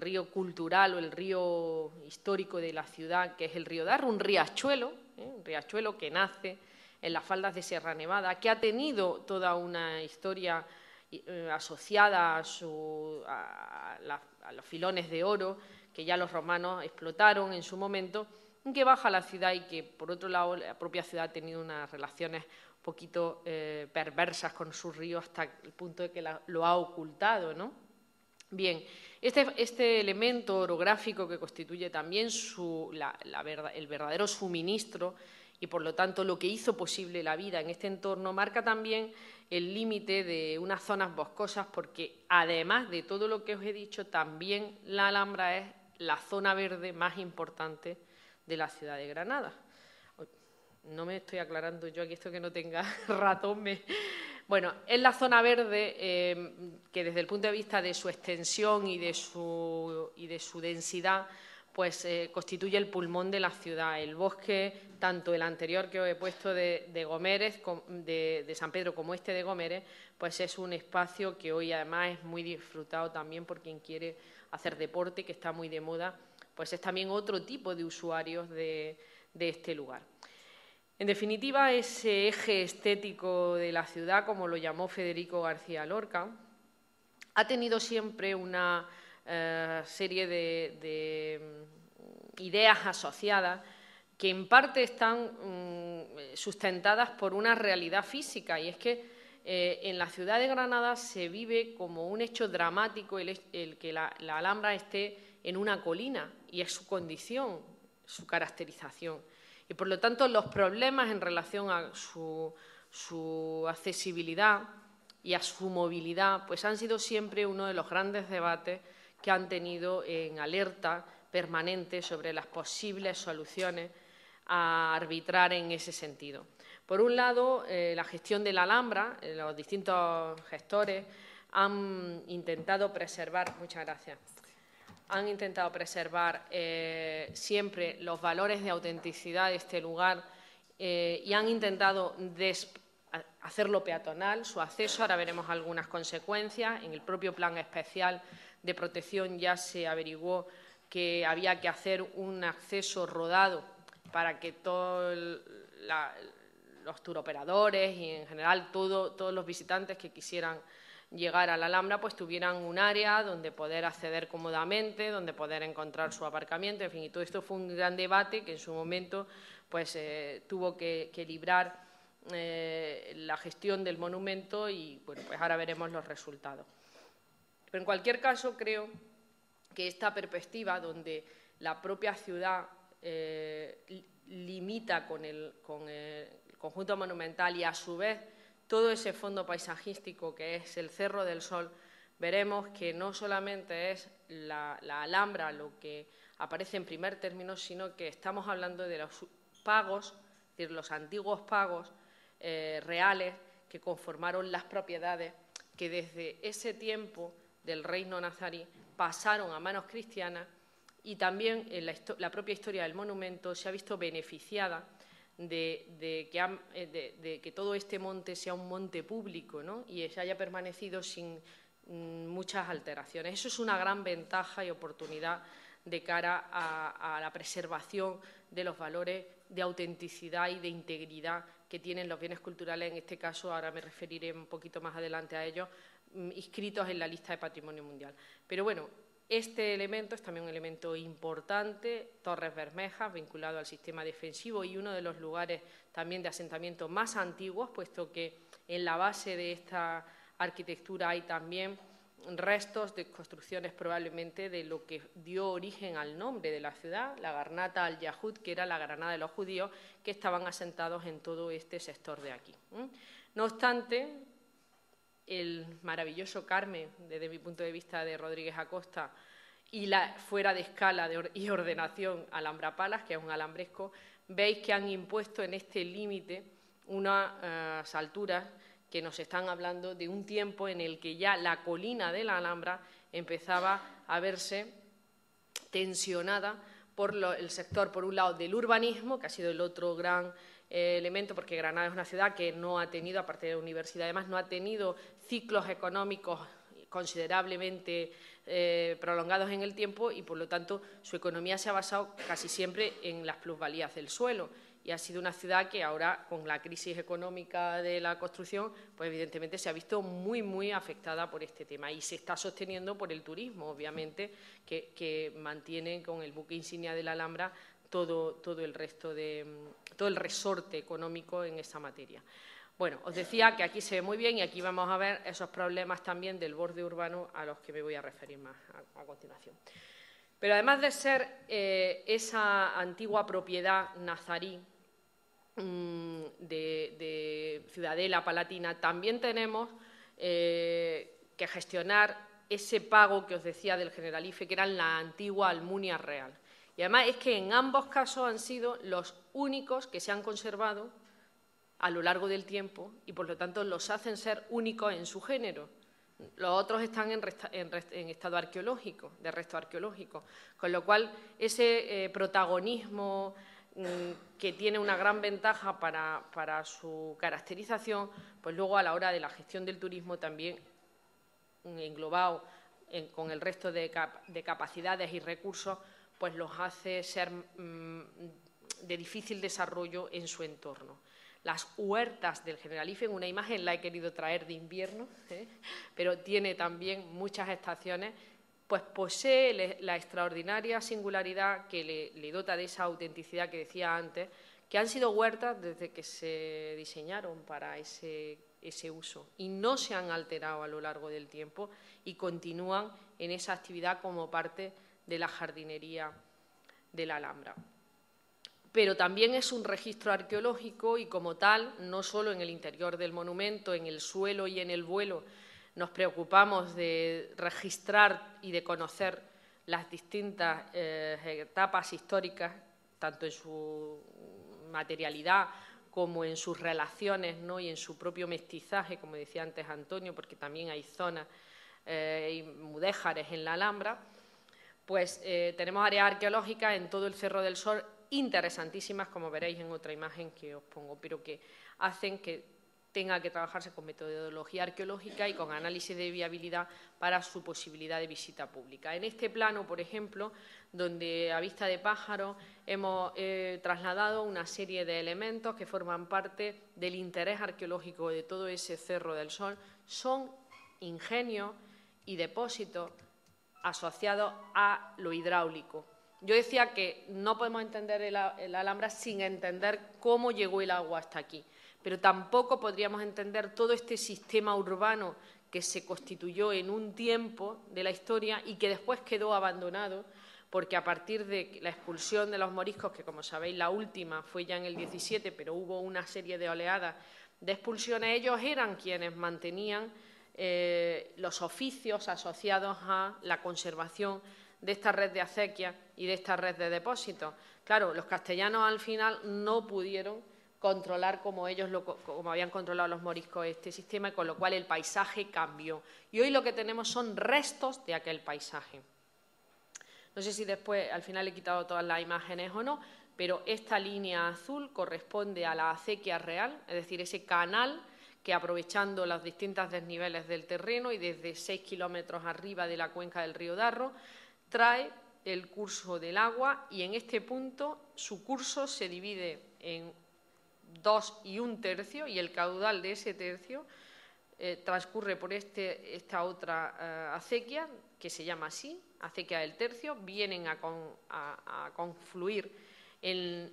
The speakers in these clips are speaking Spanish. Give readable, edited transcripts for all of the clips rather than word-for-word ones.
río cultural o el río histórico de la ciudad, que es el río Darro, un riachuelo que nace en las faldas de Sierra Nevada, que ha tenido toda una historia asociada a los filones de oro que ya los romanos explotaron en su momento, que baja a la ciudad y que, por otro lado, la propia ciudad ha tenido unas relaciones un poquito perversas con su río hasta el punto de que lo ha ocultado, ¿no? Bien, este elemento orográfico que constituye también el verdadero suministro y, por lo tanto, lo que hizo posible la vida en este entorno, marca también el límite de unas zonas boscosas porque, además de todo lo que os he dicho, también la Alhambra es la zona verde más importante de la ciudad de Granada. No me estoy aclarando yo aquí esto que no tenga ratón. Bueno, es la zona verde que desde el punto de vista de su extensión y de su densidad, pues constituye el pulmón de la ciudad. El bosque, tanto el anterior que os he puesto de Gómérez, de San Pedro, como este de Gómérez, pues es un espacio que hoy además es muy disfrutado también por quien quiere hacer deporte, que está muy de moda, pues es también otro tipo de usuarios de este lugar. En definitiva, ese eje estético de la ciudad, como lo llamó Federico García Lorca, ha tenido siempre una serie de ideas asociadas que en parte están sustentadas por una realidad física, y es que en la ciudad de Granada se vive como un hecho dramático el que la Alhambra esté en una colina, y es su condición, su caracterización. Y, por lo tanto, los problemas en relación a su accesibilidad y a su movilidad pues han sido siempre uno de los grandes debates que han tenido en alerta permanente sobre las posibles soluciones a arbitrar en ese sentido. Por un lado, la gestión de la Alhambra, los distintos gestores han intentado preservar, siempre los valores de autenticidad de este lugar y han intentado hacerlo peatonal, su acceso. Ahora veremos algunas consecuencias. En el propio plan especial de protección ya se averiguó que había que hacer un acceso rodado para que todos los turoperadores y, en general, todos los visitantes que quisieran llegar a la Alhambra pues tuvieran un área donde poder acceder cómodamente, donde poder encontrar su aparcamiento, en fin, y todo esto fue un gran debate que en su momento pues tuvo que librar la gestión del monumento y, bueno, pues ahora veremos los resultados. Pero, en cualquier caso, creo que esta perspectiva donde la propia ciudad limita con el conjunto monumental y, a su vez, todo ese fondo paisajístico que es el Cerro del Sol, veremos que no solamente es la Alhambra lo que aparece en primer término, sino que estamos hablando de los pagos, de los antiguos pagos reales que conformaron las propiedades que desde ese tiempo del reino nazarí pasaron a manos cristianas, y también en la propia historia del monumento se ha visto beneficiada de que todo este monte sea un monte público, ¿no? Y se haya permanecido sin muchas alteraciones. Eso es una gran ventaja y oportunidad de cara a la preservación de los valores de autenticidad y de integridad que tienen los bienes culturales, en este caso, ahora me referiré un poquito más adelante a ellos, inscritos en la lista de Patrimonio Mundial. Pero, bueno, este elemento es también un elemento importante, Torres Bermejas, vinculado al sistema defensivo y uno de los lugares también de asentamiento más antiguos, puesto que en la base de esta arquitectura hay también restos de construcciones probablemente de lo que dio origen al nombre de la ciudad, la Garnata al-Yahud, que era la Granada de los judíos, que estaban asentados en todo este sector de aquí. No obstante, el maravilloso Carmen, desde mi punto de vista, de Rodríguez Acosta, y la fuera de escala y ordenación Alhambra Palace, que es un alambresco, veis que han impuesto en este límite unas alturas que nos están hablando de un tiempo en el que ya la colina de la Alhambra empezaba a verse tensionada por el sector, por un lado, del urbanismo, que ha sido el otro gran elemento, porque Granada es una ciudad que no ha tenido, aparte de la universidad, además no ha tenido ciclos económicos considerablemente prolongados en el tiempo y, por lo tanto, su economía se ha basado casi siempre en las plusvalías del suelo. Y ha sido una ciudad que ahora, con la crisis económica de la construcción, pues evidentemente se ha visto muy, muy afectada por este tema y se está sosteniendo por el turismo, obviamente, que mantiene con el buque insignia de la Alhambra todo el resorte económico en esta materia. Bueno, os decía que aquí se ve muy bien y aquí vamos a ver esos problemas también del borde urbano a los que me voy a referir más a continuación. Pero además de ser esa antigua propiedad nazarí de Ciudadela Palatina, también tenemos que gestionar ese pago que os decía del Generalife, que era la antigua Almunia Real. Y además es que en ambos casos han sido los únicos que se han conservado a lo largo del tiempo y, por lo tanto, los hacen ser únicos en su género. Los otros están en estado arqueológico, de resto arqueológico, con lo cual ese protagonismo que tiene una gran ventaja para su caracterización, pues luego a la hora de la gestión del turismo también englobado con el resto de capacidades y recursos, pues los hace ser de difícil desarrollo en su entorno. Las huertas del Generalife, en una imagen la he querido traer de invierno, pero tiene también muchas estaciones, pues posee la extraordinaria singularidad que le dota de esa autenticidad que decía antes, que han sido huertas desde que se diseñaron para ese uso y no se han alterado a lo largo del tiempo y continúan en esa actividad como parte de la jardinería de la Alhambra. Pero también es un registro arqueológico y, como tal, no solo en el interior del monumento, en el suelo y en el vuelo, nos preocupamos de registrar y de conocer las distintas etapas históricas, tanto en su materialidad como en sus relaciones, ¿no?, y en su propio mestizaje, como decía antes Antonio, porque también hay zonas y mudéjares en la Alhambra. Pues tenemos áreas arqueológicas en todo el Cerro del Sol, interesantísimas, como veréis en otra imagen que os pongo, pero que hacen que tenga que trabajarse con metodología arqueológica y con análisis de viabilidad para su posibilidad de visita pública. En este plano, por ejemplo, donde a vista de pájaro hemos trasladado una serie de elementos que forman parte del interés arqueológico de todo ese Cerro del Sol, son ingenios y depósitos asociados a lo hidráulico. Yo decía que no podemos entender el Alhambra sin entender cómo llegó el agua hasta aquí, pero tampoco podríamos entender todo este sistema urbano que se constituyó en un tiempo de la historia y que después quedó abandonado, porque a partir de la expulsión de los moriscos, que como sabéis la última fue ya en el 17, pero hubo una serie de oleadas de expulsiones, ellos eran quienes mantenían los oficios asociados a la conservación de esta red de acequias y de esta red de depósitos. Claro, los castellanos al final no pudieron controlar como habían controlado los moriscos este sistema, y con lo cual el paisaje cambió. Y hoy lo que tenemos son restos de aquel paisaje. No sé si después, al final he quitado todas las imágenes o no, pero esta línea azul corresponde a la acequia real, es decir, ese canal que, aprovechando los distintos desniveles del terreno y desde 6 kilómetros arriba de la cuenca del río Darro, trae el curso del agua, y en este punto su curso se divide en 2 1/3, y el caudal de ese tercio transcurre por esta otra acequia, que se llama así, acequia del tercio. Vienen a confluir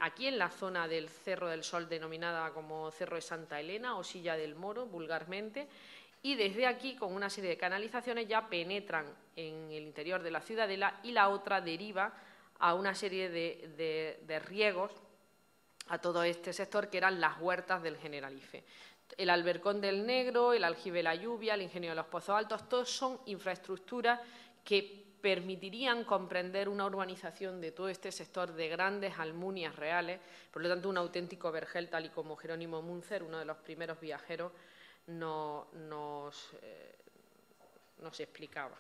aquí en la zona del Cerro del Sol, denominada como Cerro de Santa Elena o Silla del Moro, vulgarmente, y desde aquí, con una serie de canalizaciones, ya penetran en el interior de la ciudadela, y la otra deriva a una serie de riegos a todo este sector, que eran las huertas del Generalife. El Albercón del Negro, el Aljibe de la Lluvia, el Ingenio de los Pozos Altos, todos son infraestructuras que permitirían comprender una urbanización de todo este sector de grandes almunias reales, por lo tanto un auténtico vergel, tal y como Jerónimo Munzer, uno de los primeros viajeros, nos explicaba.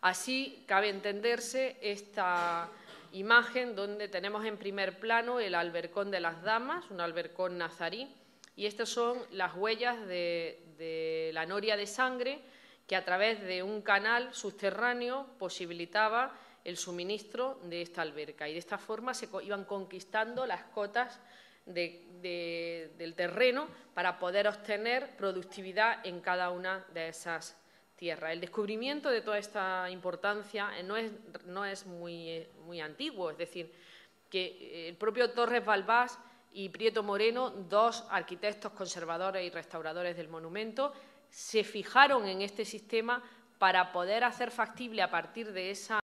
Así cabe entenderse esta imagen donde tenemos en primer plano el Albercón de las Damas, un albercón nazarí, y estas son las huellas de la noria de sangre que a través de un canal subterráneo posibilitaba el suministro de esta alberca, y de esta forma se iban conquistando las cotas del terreno para poder obtener productividad en cada una de esas tierras. El descubrimiento de toda esta importancia no es muy antiguo, es decir, que el propio Torres Balbás y Prieto Moreno, dos arquitectos conservadores y restauradores del monumento, se fijaron en este sistema para poder hacer factible a partir de esa